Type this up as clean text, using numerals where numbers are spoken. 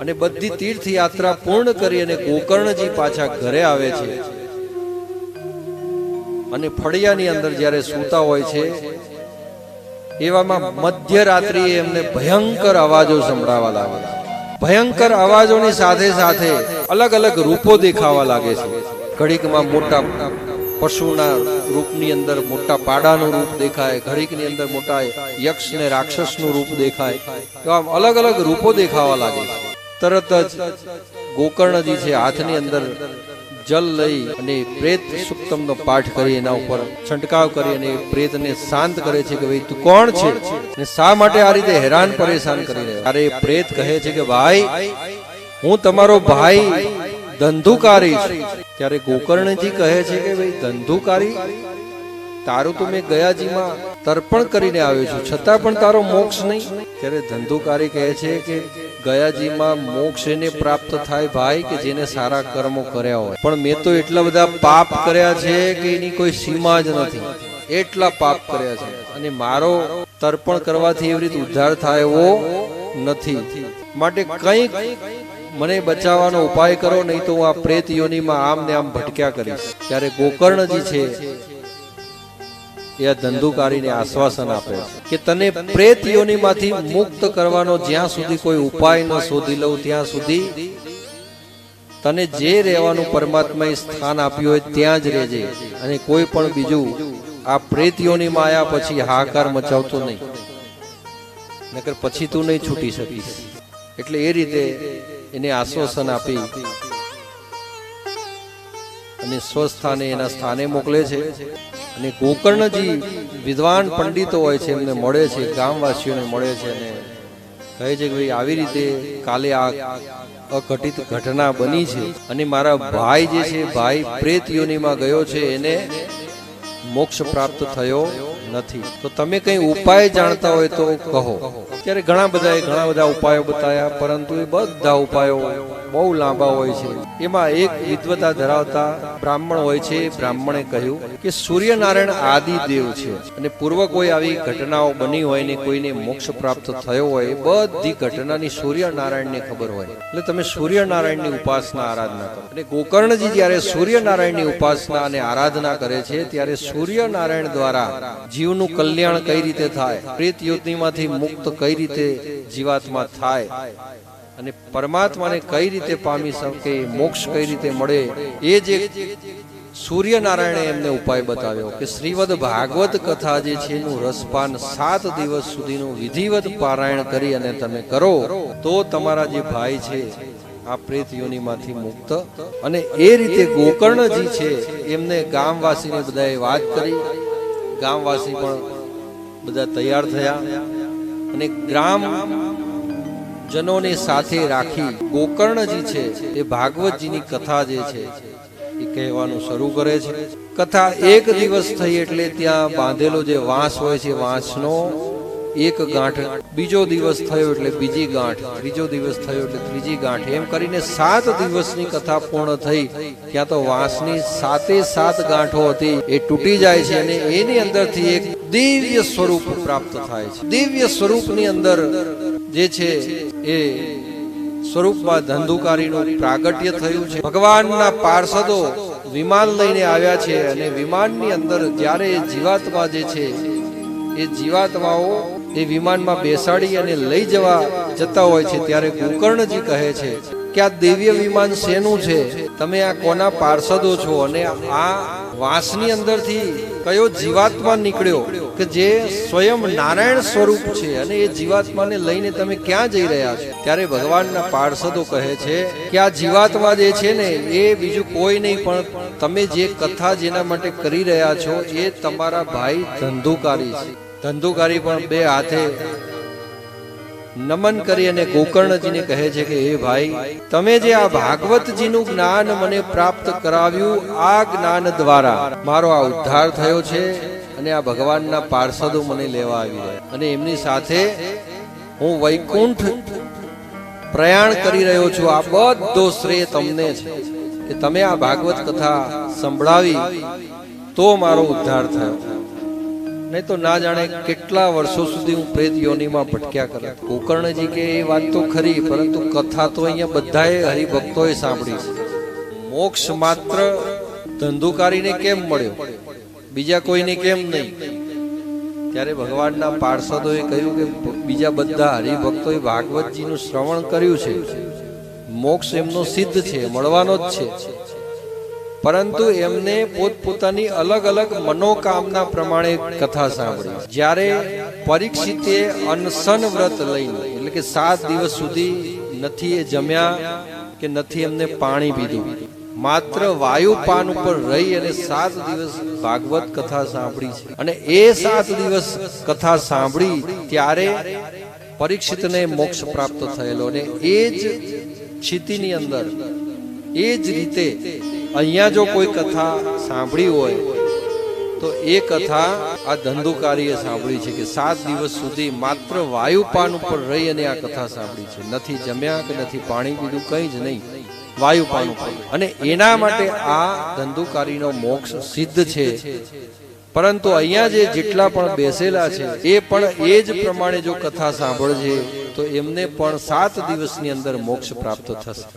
અને બધી તીર્થ યાત્રા પૂર્ણ કરી અને ગોકર્ણજી પાછા ઘરે આવે છે અને ફળિયાની અંદર જ્યારે સૂતા હોય છે એવામાં મધ્યરાત્રિએ એમને ભયંકર અવાજો સંભળાવા લાગે છે. ભયંકર અવાજોની સાથે સાથે અલગ અલગ રૂપો દેખાવા લાગે છે. ઘડીકમાં મોટા પશુના રૂપની અંદર મોટા પાડાનું રૂપ દેખાય, ઘડીકની અંદર મોટા યક્ષ ને રાક્ષસનું રૂપ દેખાય, તો આમ અલગ અલગ રૂપો દેખાવા લાગે છે. તરત જ ગોકર્ણજી છે હાથની અંદર જલ લઈ અને પ્રેત સુક્તમનો પાઠ કરી એના ઉપર છંટકાવ કરી અને પ્રેતને શાંત કરે છે કે ભાઈ તું કોણ છે અને શા માટે આ રીતે હેરાન પરેશાન કરી રહ્યો. અરે પ્રેત કહે છે કે ભાઈ હું તમારો ભાઈ ધંધુકારી છું. ત્યારે ગોકર્ણજી કહે છે કે ભાઈ ધંધુકારી, તારું તો મેં ગયાજીમાં તર્પણ કરીને આવ્યો છું છતાં પણ તારો મોક્ષ નહીં. ત્યારે ધંધુકારી કહે છે કે ગયાજીમાં મોક્ષ એને પ્રાપ્ત થાય ભાઈ કે જેને સારા કર્મો કર્યા હોય, પણ મેં તો એટલા બધા પાપ કર્યા છે કે એની કોઈ સીમા જ નથી. એટલા પાપ કર્યા છે અને મારો તર્પણ કરવાથી એવી રીતે ઉદ્ધાર થાય એવો નથી. માટે કંઈક મને બચાવવાનો ઉપાય કરો, નહીં તો હું આ પ્રેત યોનિમાં આમ ને આમ ભટક્યા કરીશ. ત્યારે ગોકર્ણજી છે એ ધંધુકારીને આશ્વાસન આપે છે કે તને પ્રેત યોનિમાંથી મુક્ત કરવાનો જ્યાં સુધી કોઈ ઉપાય ન શોધી લઉં ત્યાં સુધી તને જે રહેવાનું પરમાત્માએ સ્થાન આપ્યું હોય ત્યાં જ રહેજે અને કોઈ પણ બીજું આ પ્રેત યોનિમાં આવ્યા પછી હાહાકાર મચાવતો નહીં, નકર પછી તું નહીં છૂટી શકીશ. એટલે એ રીતે એને આશ્વાસન આપી અને સ્વસ્થાને એના સ્થાને મોકલે છે. અને ગોકર્ણજી વિદ્વાન પંડિતો હોય છે એમને મળે છે, ગામવાસીઓને મળે છે અને કહે છે કે ભાઈ આવી રીતે કાલે આ અઘટિત ઘટના બની છે અને મારા ભાઈ જે છે ભાઈ પ્રેત યોનિમાં ગયો છે, એને મોક્ષ પ્રાપ્ત થયો નથી. તો તમે કઈ ઉપાય જાણતા હોય તો કહો. ત્યારે ઘણા બધા ઉપાયો બતાવ્યા, પરંતુ એ બધા ઉપાયો બહુ લાંબા હોય છે. એમાં એક વિદ્વતા ધરાવતા બ્રાહ્મણ હોય છે, બ્રાહ્મણે કહ્યું કે સૂર્યનારાયણ આદિ દેવ છે અને પૂર્વ કોઈ આવી ઘટનાઓ બની હોય ને કોઈને મોક્ષ પ્રાપ્ત થયો હોય એ બધી ઘટનાની સૂર્યનારાયણને ખબર હોય, એટલે તમે સૂર્યનારાયણની ઉપાસના આરાધના કરો. અને ગોકર્ણજી જ્યારે સૂર્યનારાયણની ઉપાસના અને આરાધના કરે છે ત્યારે સૂર્યનારાયણ દ્વારા જીવનું કલ્યાણ કઈ રીતે થાય, પ્રેત યોનિમાંથી મુક્ત કઈ રીતે જીવાત્મા થાય અને પરમાત્માને કઈ રીતે પામી શકે, મોક્ષ કઈ રીતે મળે, એ જે સૂર્યનારાયણે એમને ઉપાય બતાવ્યો કે શ્રીવદ ભાગવત કથા જે છે એનું રસપાન 7 દિવસ સુધીનું વિધિવત પારાયણ કરી અને તમે કરો તો તમારા જે ભાઈ છે આ પ્રેત યોનિમાંથી મુક્ત. અને એ રીતે ગોકર્ણજી છે એમને ગામવાસીને બધાએ વાત કરી. ગામવાસી પણ બધા તૈયાર થયા અને ગ્રામ જનોને સાથે રાખી ગોકર્ણજી છે એ ભાગવતજીની કથા જે છે એ કહેવાનું શરૂ કરે છે. કથા એક દિવસ થઈ એટલે ત્યાં બાંધેલો જે વાંસ હોય છે વાંસનો એક ગાંઠ, બીજો દિવસ થયો એટલે બીજી ગાંઠ, ત્રીજો દિવસ થયો એટલે ત્રીજી ગાંઠ, એમ કરીને 7 દિવસની કથા પૂર્ણ થઈ. ત્યાં તો વાંસની 7 ગાંઠો હતી એ તૂટી જાય છે અને એની અંદરથી એક દિવ્ય સ્વરૂપ પ્રાપ્ત થાય છે. દિવ્ય સ્વરૂપની અંદર જે છે એ સ્વરૂપમાં ધંધુકારીનું પ્રાગટ્ય થયું છે. ભગવાનના પાર્ષદો વિમાન લઈને આવ્યા છે અને વિમાનની અંદર જ્યારે જીવાત્મા જે છે એ જીવાત્માઓ એ વિમાનમાં બેસાડી અને લઈ જતા હોય છે ત્યારે ગોકર્ણજી કહે છે કે આ દિવ્ય વિમાન શેનું છે, તમે આ કોના પાર્ષદો છો અને આ વાંસની અંદરથી કયો જીવાત્મા નીકળ્યો કે જે સ્વયં નારાયણ સ્વરૂપ છે અને એ જીવાત્માને લઈને તમે ક્યાં જઈ રહ્યા છો? ત્યારે ભગવાનના પાર્ષદો કહે છે કે આ જીવાત્મા જે છે ને એ બીજું કોઈ નહીં પણ તમે જે કથા જેના માટે કરી રહ્યા છો એ તમારા ભાઈ ધંધુકારી છે. ધંધુકારી પણ 2 હાથે નમન કરી અને ગોકર્ણજીને કહે છે કે હે ભાઈ, તમે જે આ ભાગવતજીનું જ્ઞાન મને પ્રાપ્ત કરાવ્યું, આ જ્ઞાન દ્વારા મારો આ ઉદ્ધાર થયો છે અને આ ભગવાનના પાર્ષદો મને લેવા આવી રહ્યા અને એમની સાથે હું વૈકુંઠ પ્રયાણ કરી રહ્યો છું. આ બધો શ્રેય તમને છે કે તમે આ ભાગવત કથા સંભળાવી તો મારો ઉદ્ધાર થયો. નહીં તો ના જાણે કેટલા વર્ષો સુધી હું પ્રેત યોનિમાં ભટક્યા કરે. ગોકર્ણજી કે એ વાત તો ખરી, પરંતુ કથા તો અહીંયા બધાએ હરિભક્તોએ સાંભળી છે. મોક્ષ માત્ર ધંધુકારીને કેમ મળ્યો, બીજા કોઈને કેમ નહીં? ત્યારે ભગવાનના પાર્ષદોએ કહ્યું કે બીજા બધા હરિભક્તોએ ભાગવતજીનું શ્રવણ કર્યું છે, મોક્ષ એમનો સિદ્ધ છે, મળવાનો જ છે, પરંતુ એમને પોતપોતાની અલગ અલગ મનોકામના પ્રમાણે કથા સાંભળી. જ્યારે પરીક્ષિતે અનશન વ્રત લઈને, એટલે કે 7 દિવસ સુધી નથી એ જમ્યા કે નથી એમને પાણી પીધું, માત્ર વાયુપાન ઉપર રહી અને 7 દિવસ ભાગવત કથા સાંભળી છે. અને એ 7 દિવસ કથા સાંભળી ત્યારે પરીક્ષિતને મોક્ષ પ્રાપ્ત થયેલો. અને એ જ સ્થિતિની અંદર એ જ રીતે અહીંયા જો કોઈ કથા સાંભળી હોય તો એ કથા આ ધંધુકારીએ સાંભળી છે કે 7 દિવસ સુધી માત્ર વાયુપાન ઉપર રહી અને આ કથા સાંભળી છે, નથી જમ્યા કે નથી પાણી પીધું, કંઈ જ નહીં, વાયુપાન ઉપર. અને એના માટે આ ધંધુકારીનો મોક્ષ સિદ્ધ છે. પરંતુ અહીંયા જેટલા પણ બેસેલા છે એ પણ એ જ પ્રમાણે જો કથા સાંભળશે તો એમને પણ 7 દિવસની અંદર મોક્ષ પ્રાપ્ત થશે.